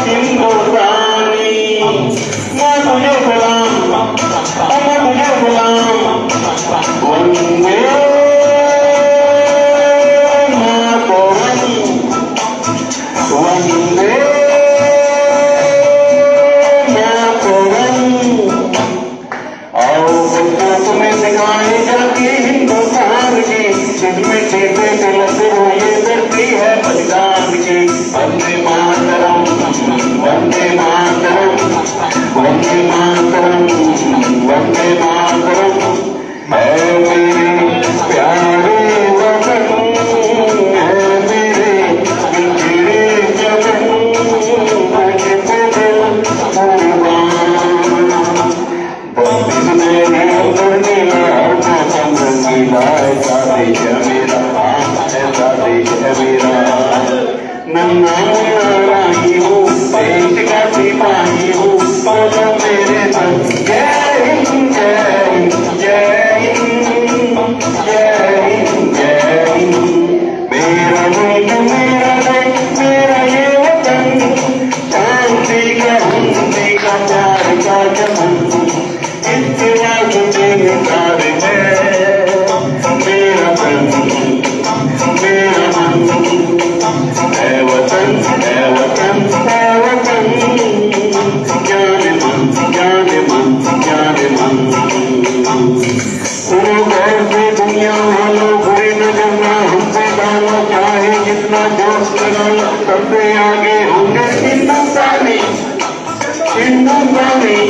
हिंदुस्तानी मैं तुझे सलाम मैं तुझे सलाम वंदे मातरम वंदे मातरम। आओ बच्चों तुम्हें सिखाई जाती हिंदुस्तान की जिसमें खेते तिलक हो ये धरती है बलिदान की। वंदे मातरम वंदे मातरम वंदे मातरम वंदे मातरम। है मेरे प्यारे वतन है मेरे बिछड़े जबन मुझे तेरे कुर्बान। बंदिश मेरे बंदिला मौसम रंगीला ऐसा देश है मेरा ऐसा देश है मेरा। नन्हा मुन्ना राही हूँ देश का सिपाही हूँ बोलो मेरे संग जय हिंद जय हिंद जय हिंद जय हिंद जय हिंद। मेरा मुल्क मेरा देश मेरा ये वतन शांति का हिंदी का प्यार का चमन इतना तुझे निखार है मेरा तन मेरा मन। है वतन है वतन है वतन जाने मन जाने मन जाने मन। सुनो गौर से दुनिया वालों बुरी नजर ना हमसे डालो चाहे जितना जोश लगाओ सबसे आगे होंगे हिंदुस्तानी हिंदुस्तानी।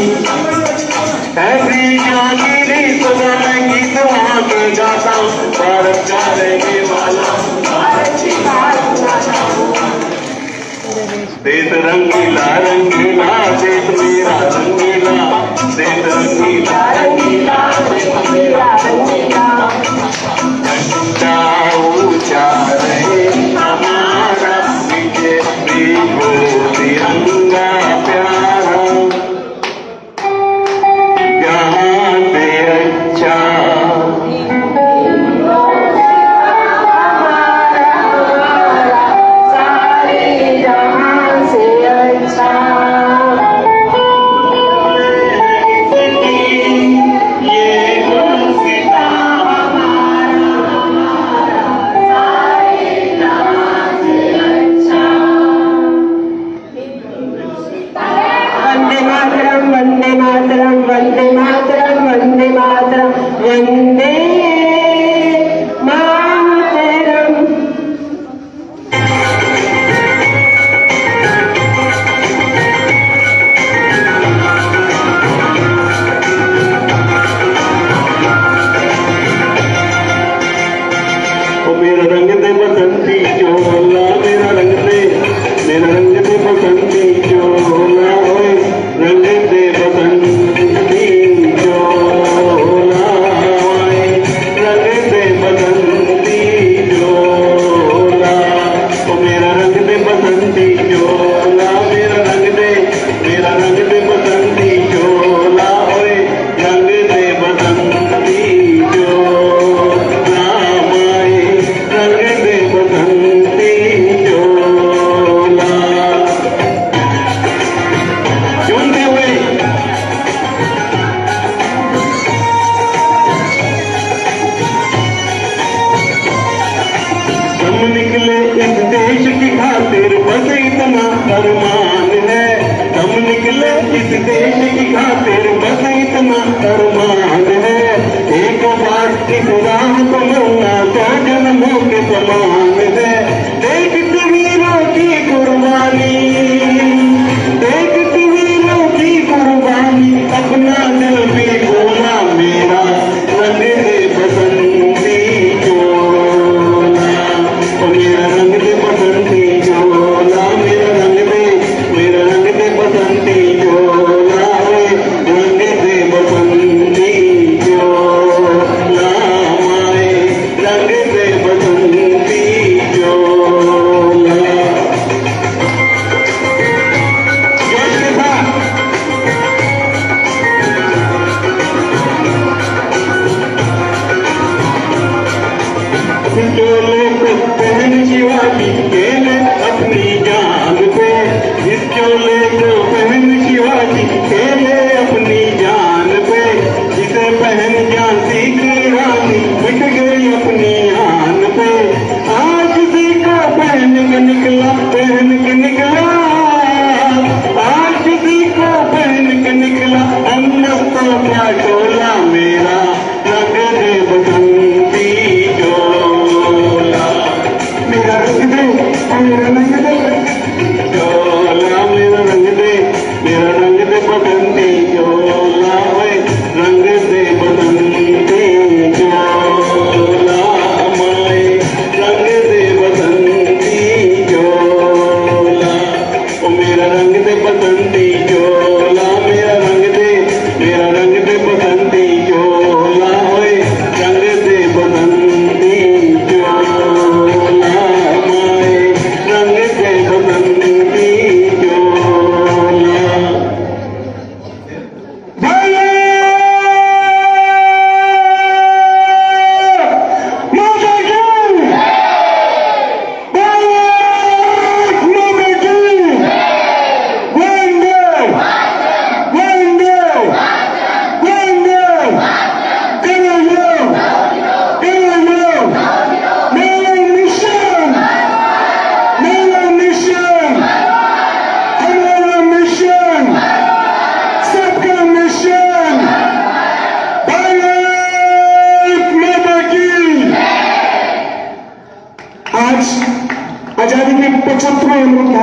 ऐसी जागीरी सुबह में गीत वहाँ के गाता भारत का रहने वाला देश रंगीला रंगीला देश मेरा रंगीला देश रंगीला रंगीला देश मेरा रंगीला। झंडा ऊंचा रहे हमारा विजय हो तिरंगा प्यारा जहाँ से अच्छा मेरा रंग दे बसंती चोला मेरा रंग दे बसंती चोला ओए रंग दे बसंती चोला ओए रंग दे बसंती चोला। ओ मेरा रंग दे बसंती चोला मेरा रंग दे बसंती चोला ओए रंग दे बसंती चोला रंग दे बसंती चोला। झूमते हुए हम निकले इस देश की खातिर बस इतना अरमान है। हम निकले इस देश की खातिर बस इतना अरमान है। एक बार इस राह को मिलना तो जन्मों के समान है। देख वीरों की कुर्बानी देख वीरों की कुर्बानी अपना दिल भी बोला मेरा रंग दे बसंती चोला। मेरा रंग दे बसंती चोला मेरा रंग दे बसंती चोला रंग दे बसंती चोला माए रंग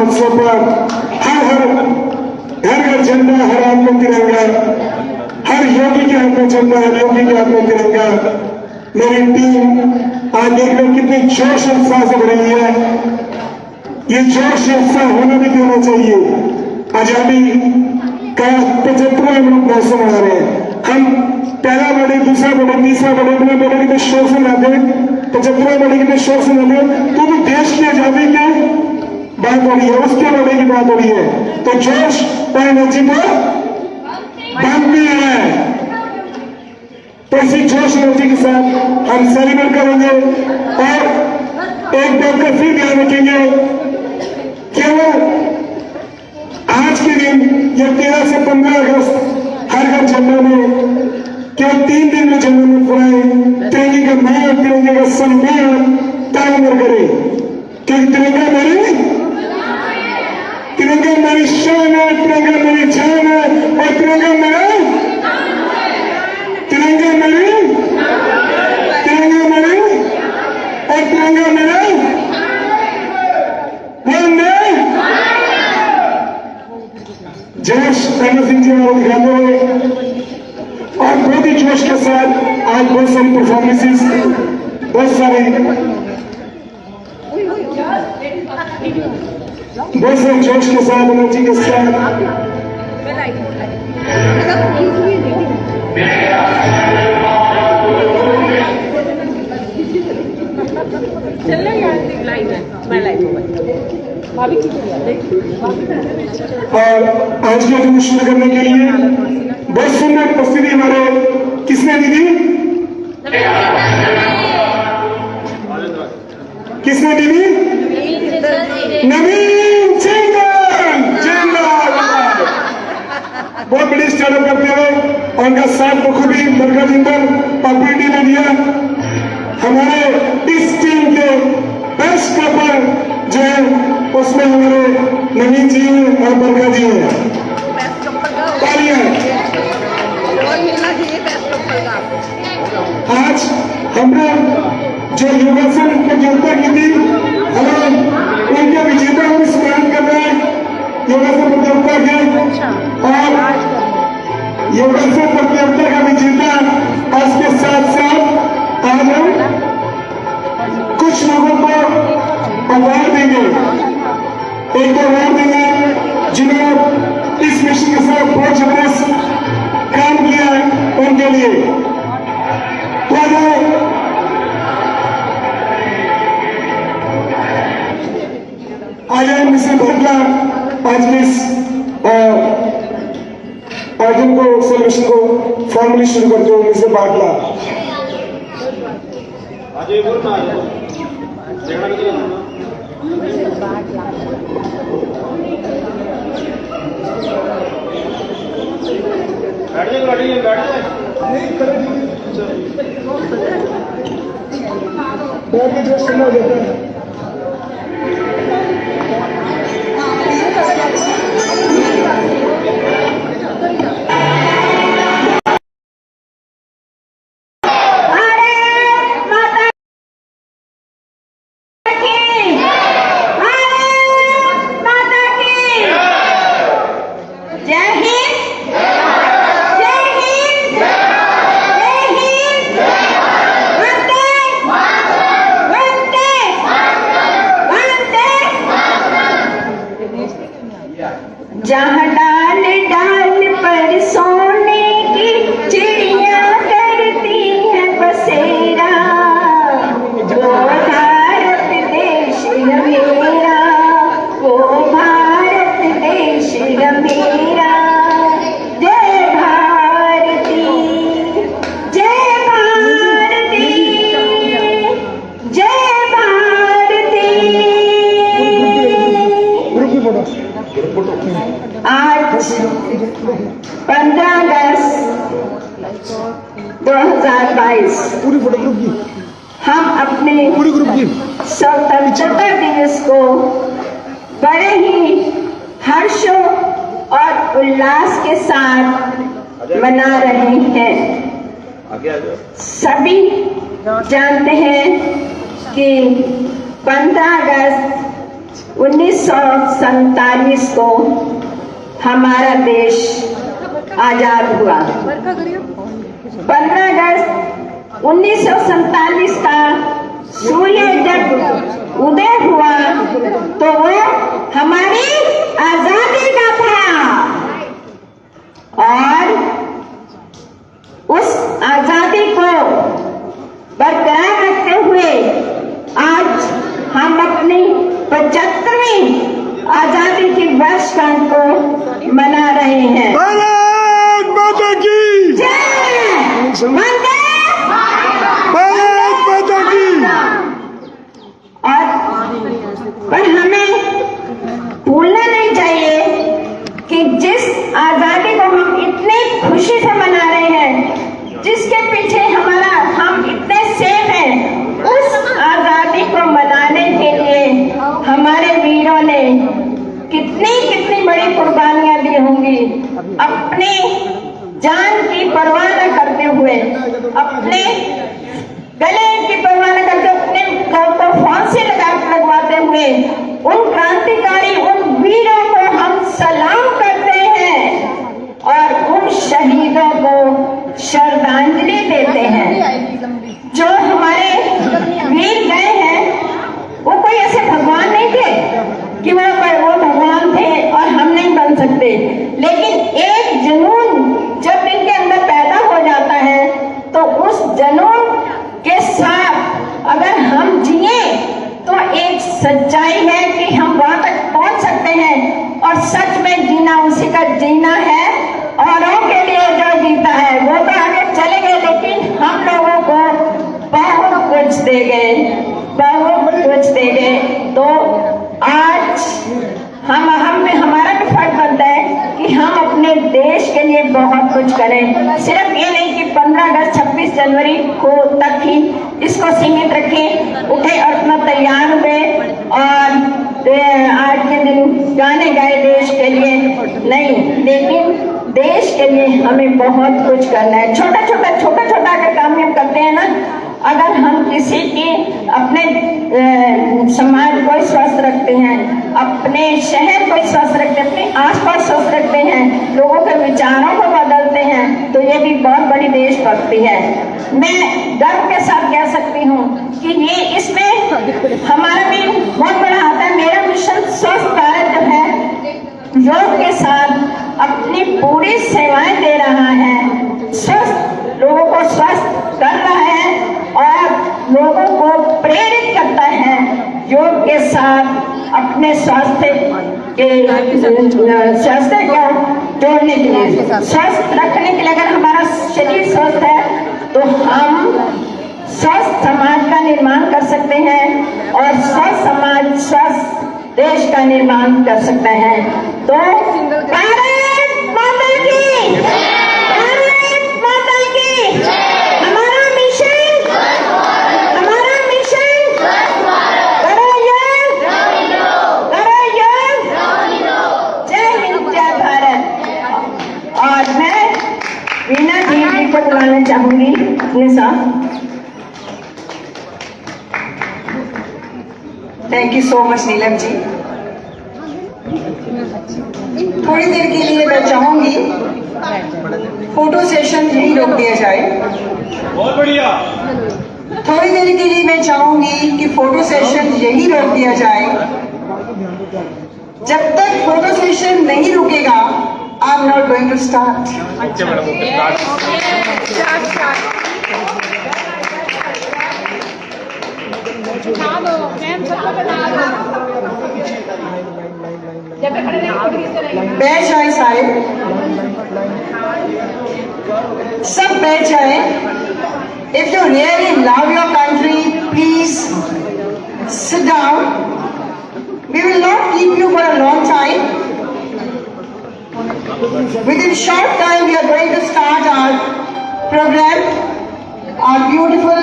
महोत्सव पर हर घर झंडा, हर हाथ में तिरंगा, हर योगी के हाथ में झंडा, हर योगी के हाथ में तिरंगा। मेरी टीम आज देख रहे कितनी जोश और उत्साह से भरी है। ये जोश और उत्साह होना भी देना चाहिए। आजादी का 75वां महोत्सव मना रहे हैं हम। पहला बढ़े, दूसरा बढ़े, तीसरा बढ़े, बिना बढ़े कितने शोर से ना दे, 75वां बढ़े कितने शोर से ना दे, तो भी देश की आजादी की बात हो रही है, उसके बढ़े की बात हो रही है। तो जोश और एनर्जी को बनती है। तो इसी जोश एनर्जी के साथ हम सेलिब्रेट करेंगे और एक बात का फिर ध्यान रखेंगे केवल आज के दिन या 13 से 15 अगस्त हर घर झंडा में केवल 3 दिन में झंडा में फहराए, तिरंगे का मान, तिरंगे का सम्मान ताउमर करे। क्योंकि तिरंगा मेरी शान है, तिरंगा मेरी जान है और तिरंगा मेरी और तिरंगा मेरा जोश अमर सिंह जी को दिखाते हुए और बहुत ही जोश के साथ आज बहुत सारी परफॉर्मेंसेस, बहुत सारे जोश के साथ, एनर्जी के साथ और आज के दिन शुरू करने के लिए बहुत सुंदर उपस्थिति हमारे किसने दी थी? किसने दी थी? नवीन जिंदाबाद। बहुत बड़ी स्टार्टअप करते हुए उनका साथ बखूबी भी मरका जिंदल पॉपुलरिटी में दिया। हमारे इस टीम के बेस्ट कपल जो है उसमें हमारे नवीन जी और बरका जी हैं। आज हमने जो योगासन प्रतियोगिता की थी, हमें उनके विजेता को स्मरण कर रहे हैं योगासन प्रतियोगिता के, और योगासन प्रतियोगिता का विजेता और उसके साथ साथ आज हम कुछ लोगों को अवार्ड देंगे। एक तो अवार्ड देंगे जिन्होंने इस मिशन के साथ बहुत जबरदस्त काम किया है उनके लिए। आज हम मिशन भटला आज के इस आयोजन को, सेलिब्रेशन को फॉर्मली शुरू करते हुए मिशन बाटला बैठ के जो सुना देता है। जहाँ डाल डाल पर सोने की चिड़िया करती है बसेरा, वो भारत देश मेरा, वो भारत देश मेरा। जय भारती, जय भारती, जय भारती। आज 15 अगस्त 2022 हम अपने स्वतंत्रता दिवस को बड़े ही हर्षों और उल्लास के साथ मना रहे हैं। सभी जानते हैं कि 15 अगस्त 1947 को हमारा देश आजाद हुआ। 15 अगस्त 1947 का सूर्य जब उदय हुआ तो वो हमारी आजादी का था, और उस आजादी को बरकरार रखते हुए आज हम अपनी 75वीं आजादी की वर्षगांठ को मना रहे हैं। भारत माता की जय! वंदे भारत माता की। और पर हमें भूलना नहीं चाहिए कि जिस आजादी को हम इतनी खुशी से मना रहे हैं, जिसके पीछे हम इतने सेफ हैं, उस आजादी को मनाने के लिए हमारे वीरों ने कितनी कितनी बड़ी कुर्बानियां दी होंगी। अपने जान की परवाह न करते हुए, अपने गले की परवाह न करते, अपने गांव को फांसी लगवाते हुए उन क्रांतिकारी, उन वीरों को हम सलाम करते हैं और उन शहीदों को श्रद्धांजलि देते हैं। जो हमारे वीर गए हैं वो कोई ऐसे भगवान नहीं थे कि वो भगवान थे और हम नहीं बन सकते, लेकिन एक जुनून जब इनके अंदर पैदा हो जाता है तो उस जुनून के साथ अगर हम जिए तो एक सच्चाई है कि हम वहां तक पहुंच सकते हैं, और सच में जीना उसी का जीना है। औरों के लिए जो जीता है वो तो आगे चले गए, लेकिन हम लोगों को बहुत कुछ दे गए, बहुत कुछ दे गए। तो आज हमारा भी फर्ज बनता है कि हम अपने देश के लिए बहुत कुछ करें। सिर्फ ये नहीं कि 15 अगस्त 26 जनवरी को तक ही इसको सीमित रखें, उठे और अपना तैयार हुए और आज के दिन गाने गाए देश के लिए नहीं, लेकिन देश के लिए हमें बहुत कुछ करना है। छोटा छोटा अगर काम हम करते हैं ना, अगर हम किसी की अपने समाज को स्वस्थ रखते हैं, अपने शहर को स्वस्थ रखते हैं, अपने आसपास स्वस्थ रखते हैं, लोगों के विचारों को बदलते हैं, तो ये भी बहुत बड़ी देशभक्ति है। मैं गर्व के साथ कह सकती हूँ कि ये इसमें हमारा भी बहुत बड़ा हाथ है। मेरा मिशन स्वस्थ भारत जो है, योग के साथ अपनी पूरी सेवाएं दे रहा है, स्वस्थ लोगों को स्वस्थ कर रहा है और लोगों को प्रेरित करता है योग के साथ अपने स्वास्थ्य को जोड़ने के लिए, स्वस्थ रखने के लिए। अगर हमारा शरीर स्वस्थ है तो हम स्वस्थ समाज का निर्माण कर सकते हैं और स्वस्थ समाज स्वस्थ देश का निर्माण कर सकते हैं। तो भारत माता की, भारत माता की। हमारा मिशन करो योग, करो योग। जय हिंद, जय भारत। और मैं वीणा जी को बुलाना चाहूंगी अपने साथ। Thank you so much Neelam ji. थोड़ी देर के लिए मैं चाहूंगी फोटो सेशन यही रोक दिया जाए। बहुत बढ़िया। थोड़ी देर के लिए मैं चाहूंगी कि फोटो सेशन यही रोक दिया जाए। जब तक फोटो सेशन नहीं रुकेगा, I am not going to start. बैठ जाए सारे, सब बैठ जाए। If you really love your country, please sit down. We will not keep you for a long time. Within short time, we are going to start our program, our beautiful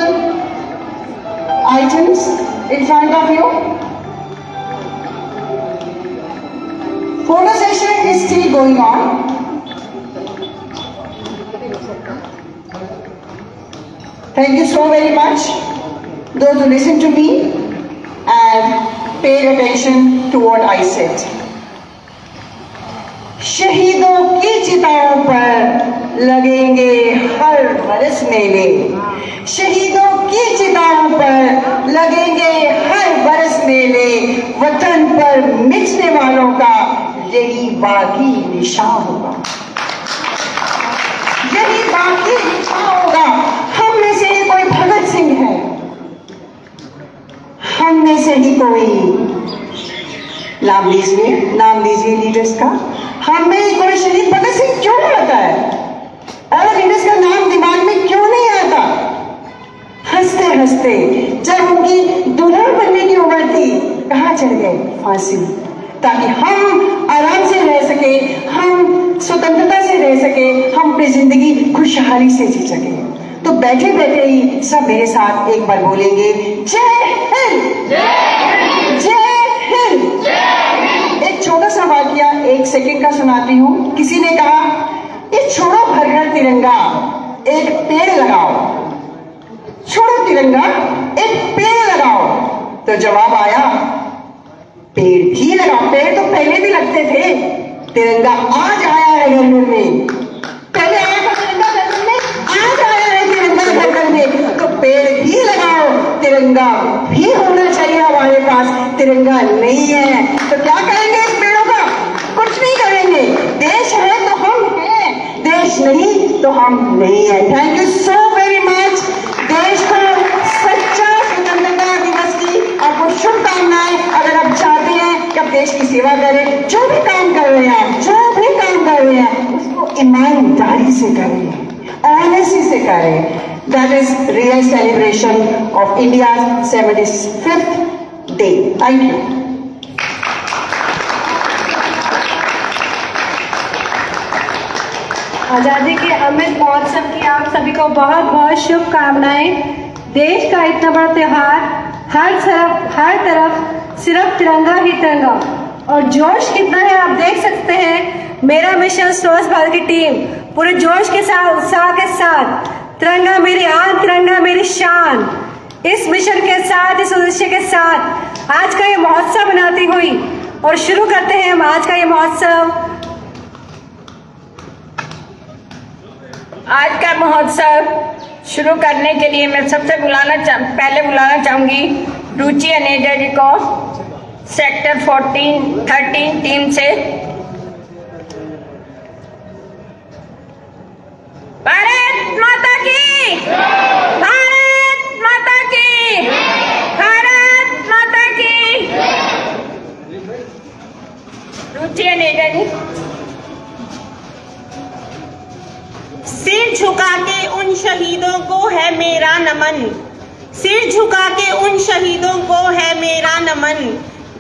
items in front of you. Photo session is still going on. Thank you so very much, those who listen to me, and paid attention to what I said. शहीदों की चिताओं पर लगेंगे हर बरस मेले, शहीदों की चिताओं पर लगेंगे हर बरस मेले, वतन पर मिटने वालों का यही बाकी निशान होगा, यही बाकी निशान होगा। हम में से ही कोई भगत सिंह है, हम में से ही कोई, नाम दीजिए लीडर्स का, हम में ही कोई शहीद भगत सिंह क्यों नहीं होता है? और लीडर्स का नाम दिमाग में क्यों नहीं आता? हंसते हंसते जब उनकी दुल्हन बनने की उम्र थी, कहाँ चढ़ गए? फांसी, ताकि हम आराम से रह सके, हम स्वतंत्रता से रह सके, हम अपनी जिंदगी खुशहाली से जी सके। तो बैठे बैठे ही सब मेरे साथ एक बार बोलेंगे, जय हिंद, जय हिंद। एक छोटा सा वाकया 1 सेकंड का सुनाती हूँ। किसी ने कहा, ये छोड़ो घर घर तिरंगा, एक पेड़ लगाओ, छोड़ो तिरंगा, एक पेड़ लगाओ। तो जवाब आया, पेड़ भी लगाओ। पेड़ तो पहले भी लगते थे, तिरंगा आज आया है घर घर में, पहले आया था तिरंगा घर घर में, आज आया है तिरंगा घर घर में। तो पेड़ भी लगाओ, तिरंगा भी होना चाहिए हमारे पास। तिरंगा नहीं है तो क्या करेंगे इस पेड़ों का? कुछ नहीं करेंगे। देश है तो हम हैं, देश नहीं तो हम नहीं है। Thank you so very much. देश को सच्चा स्वतंत्रता दिवस की आपको शुभकामनाएं। अगर आप चाहते हैं कि आप देश की सेवा करें, जो भी काम कर रहे हैं, जो भी काम कर रहे हैं, उसको ईमानदारी से करें, ऑनेस्टी से करें। That is real celebration of India's 75th day. Thank you. आजादी के अमृत महोत्सव की आप सभी को बहुत बहुत शुभकामनाएं। देश का इतना बड़ा त्योहार, हर तरफ सिर्फ तिरंगा ही तिरंगा, और जोश कितना है आप देख सकते हैं। मेरा मिशन स्वच्छ भारत की टीम पूरे जोश के साथ, उत्साह के साथ, तिरंगा मेरी आन, तिरंगा मेरी शान, इस मिशन के साथ, इस उद्देश्य के साथ आज का ये महोत्सव मनाती हुई, और शुरू करते हैं हम आज का ये महोत्सव। आज का महोत्सव शुरू करने के लिए मैं सबसे पहले बुलाना चाहूंगी रुचि अनेजा जी को, सेक्टर 13 टीम से। भारत माता की, भारत माता की, भारत माता की। रुचि अनेजा जी। सिर झुका के उन शहीदों को है मेरा नमन, सिर झुका के उन शहीदों को है मेरा नमन,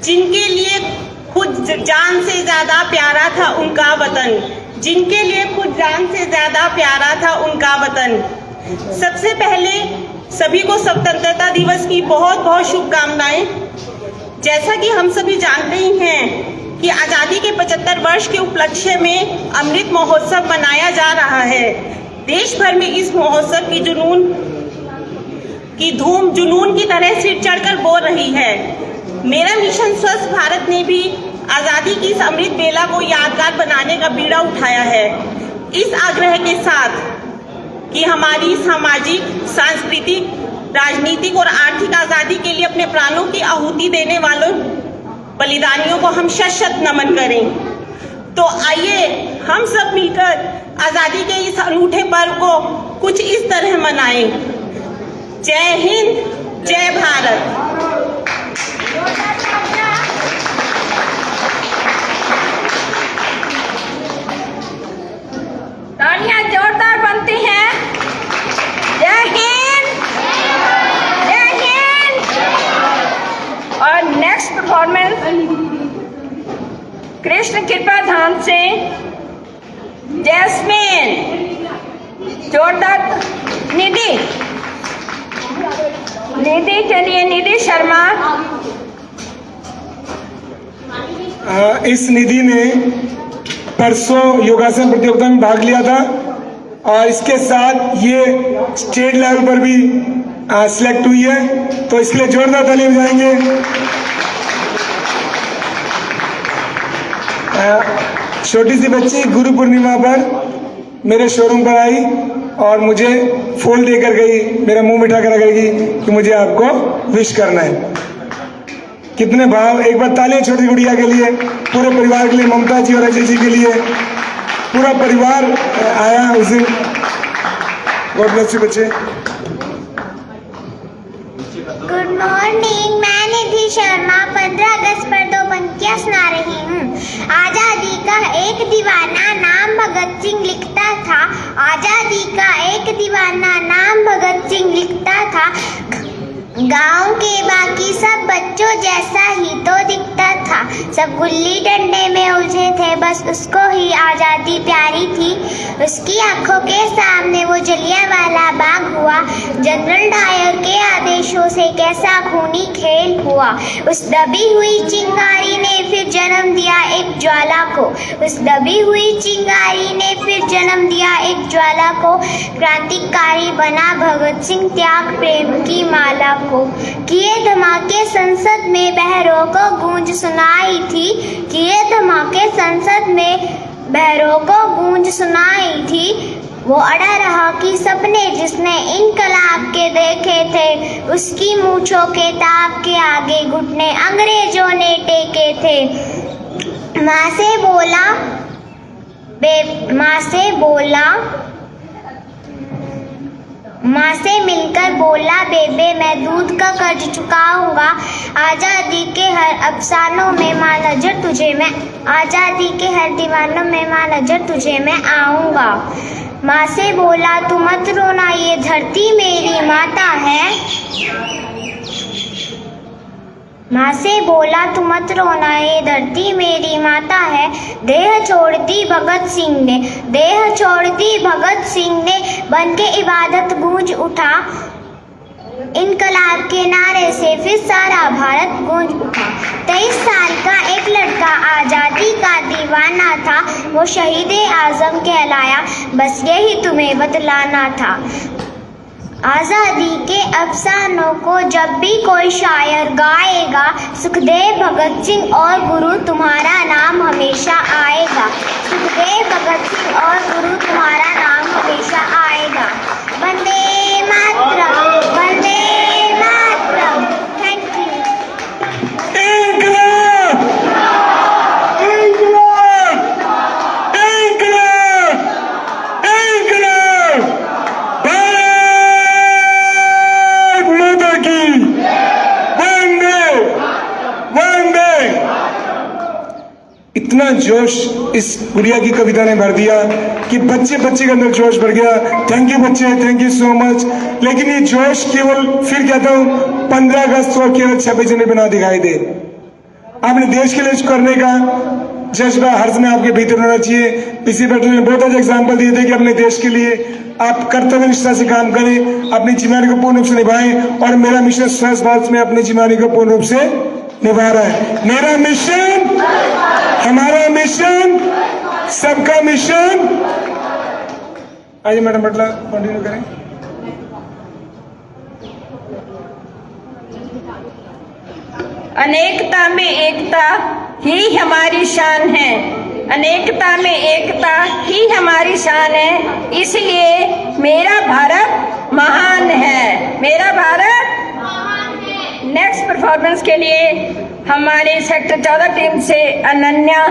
जिनके लिए खुद जान से ज्यादा प्यारा था उनका वतन, जिनके लिए खुद जान से ज्यादा प्यारा था उनका वतन। सबसे पहले सभी को स्वतंत्रता दिवस की बहुत बहुत शुभकामनाएं। जैसा कि हम सभी जानते ही हैं कि आज़ादी के 75 वर्ष के उपलक्ष्य में अमृत महोत्सव मनाया जा रहा है। देश भर में इस महोत्सव की धूम जुनून की तरह सिर चढ़कर बोल रही है। मेरा मिशन स्वच्छ भारत ने भी आज़ादी की इस अमृत बेला को यादगार बनाने का बीड़ा उठाया है, इस आग्रह के साथ कि हमारी सामाजिक, सांस्कृतिक, राजनीतिक और आर्थिक आज़ादी के लिए अपने प्राणों की आहुति देने वालों बलिदानियों को हम शत-शत नमन करें। तो आइए हम सब मिलकर आज़ादी के इस अनूठे पर्व को कुछ इस तरह मनाएं। जय हिंद, जय भारत। तालियां जोरदार बनती हैं। जय हिंद, जय हिंद। और नेक्स्ट परफॉर्मेंस कृष्ण कृपा धाम से जैस्मिन, जोरदार। निधि चलिए, निधि शर्मा। इस निधि ने परसों योगासन प्रतियोगिता में भाग लिया था और इसके साथ ये स्टेट लेवल पर भी सिलेक्ट हुई है, तो इसलिए जोरदार ताली बजाएंगे। छोटी सी बच्ची गुरु पूर्णिमा पर मेरे शोरूम पर आई और मुझे फूल देकर गई, मेरा मुंह मिठा कर गई कि मुझे आपको विश करना है। कितने भाव! एक बार तालियां छोटी गुड़िया के लिए, पूरे परिवार के लिए, ममता जी और अजय जी के लिए, पूरा परिवार आया उस दिन। गॉड ब्लेस यू बच्चे। गुड मॉर्निंग, मैं निधि शर्मा 15 अगस्त पर 2 पंक्तियां सुना रही हूँ। आजादी का एक दीवाना नाम भगत सिंह लिखता था, आजादी का एक दीवाना नाम भगत सिंह लिखता था, गांव के बाकी सब बच्चों जैसा ही तो दिखता था, सब गुल्ली डंडे में उलझे थे, बस उसको ही आजादी प्यारी थी। उसकी आंखों के सामने वो जलियांवाला बाग हुआ, जनरल डायर के आदेशों से कैसा खूनी खेल हुआ। उस दबी हुई चिंगारी ने फिर जन्म दिया एक ज्वाला को, उस दबी हुई चिंगारी ने फिर जन्म दिया एक ज्वाला को, क्रांतिकारी बना भगत सिंह त्याग प्रेम की माला को। किए धमाके संसद में बहरों को गूंज सुनाई थी, किए धमाके संसद में बहरों को गूंज सुनाई थी, वो अड़ा रहा कि सपने जिसने इनकलाब के देखे थे, उसकी मूंछों के ताप के आगे घुटने अंग्रेजों ने टेके थे। माँ से मिलकर बोला बेबे मैं दूध का कर्ज चुकाऊंगा, आजादी के हर अफसानों में माँ नजर तुझे मैं, आजादी के हर दीवानों में माँ नजर तुझे मैं आऊंगा। माँ से बोला तू मत रोना, ये धरती मेरी माता है, माँ से बोला तू मत रोना, ये धरती मेरी माता है। देह छोड़ दी भगत सिंह ने, देह छोड़ दी भगत सिंह ने, बन के इबादत गूंज उठा, इनकलाब के नारे से फिर सारा भारत गूंज उठा। 23 साल का एक लड़का आजादी का दीवाना था, वो शहीद आजम कहलाया, बस यही तुम्हें बतलाना था। आजादी के अफसानों को जब भी कोई शायर गाएगा, सुखदेव भगत सिंह और गुरु तुम्हारा नाम हमेशा आएगा, सुखदेव भगत सिंह और गुरु तुम्हारा नाम हमेशा आएगा। वंदे मातरम, वंदे मातरम। Thank you. इतना जोश इस गुड़िया की कविता ने भर दिया कि बच्चे के अंदर जोश भर गया। थैंक यू बच्चे, थैंक यू सो मच। लेकिन ये जोश केवल, फिर कहता हूँ, 15 अगस्त और केवल 26 जनवरी बना दिखाई दे। आपने देश के लिए कुछ करने का जज्बा हर समय आपके भीतर होना चाहिए। इसी बैठक में बहुत अच्छे एग्जाम्पल दिए थे कि अपने देश के लिए आप कर्तव्य निष्ठा से काम करें, अपनी जिम्मेदारी को पूर्ण रूप से निभाएं, और मेरा मिशन स्वच्छ भारत में अपनी जिम्मेदारी को पूर्ण रूप से निभा रहा है। मेरा मिशन, हमारा मिशन, सबका मिशन। आइए मैडम बटला कंटिन्यू करें। अनेकता में एकता ही हमारी शान है, अनेकता में एकता ही हमारी शान है, इसलिए मेरा भारत महान है, मेरा भारत महान है। नेक्स्ट परफॉर्मेंस के लिए हमारे सेक्टर 14 टीम से अनन्या।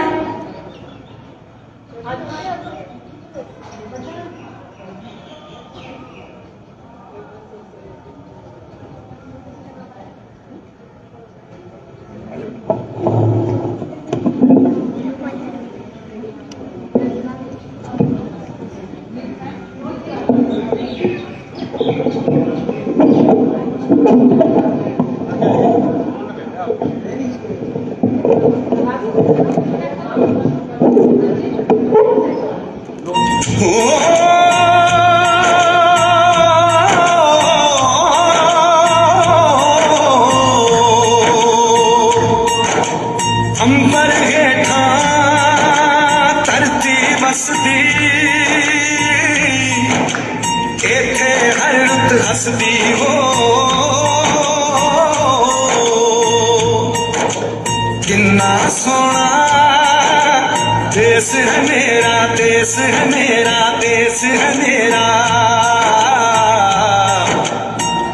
देश है मेरा, देश है मेरा, देश है मेरा,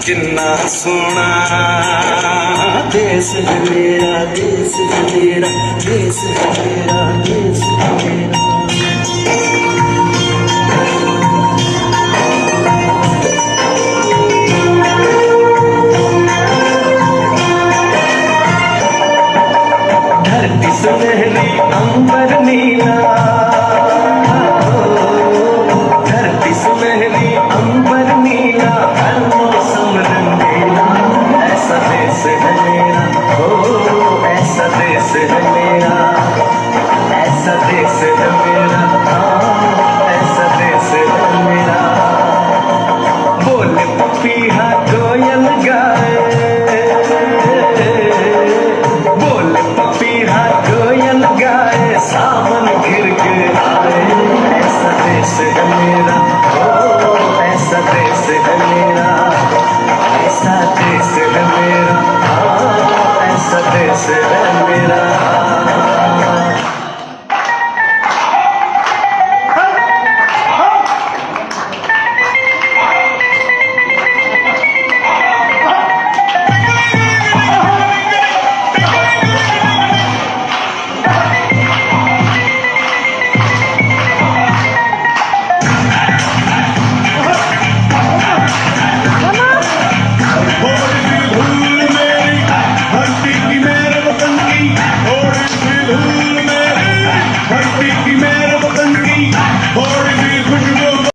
किन्ना सोना देश है मेरा, देश है मेरा, देश है मेरा, देश है मेरा। धरती सुनहरी अंबर नीला, धरती सुनहरी अंबर नीला, हर मौसम रंगीला, ऐसा देश है मेरा, ओ ऐसा देश है मेरा, ऐसा देश है मेरा।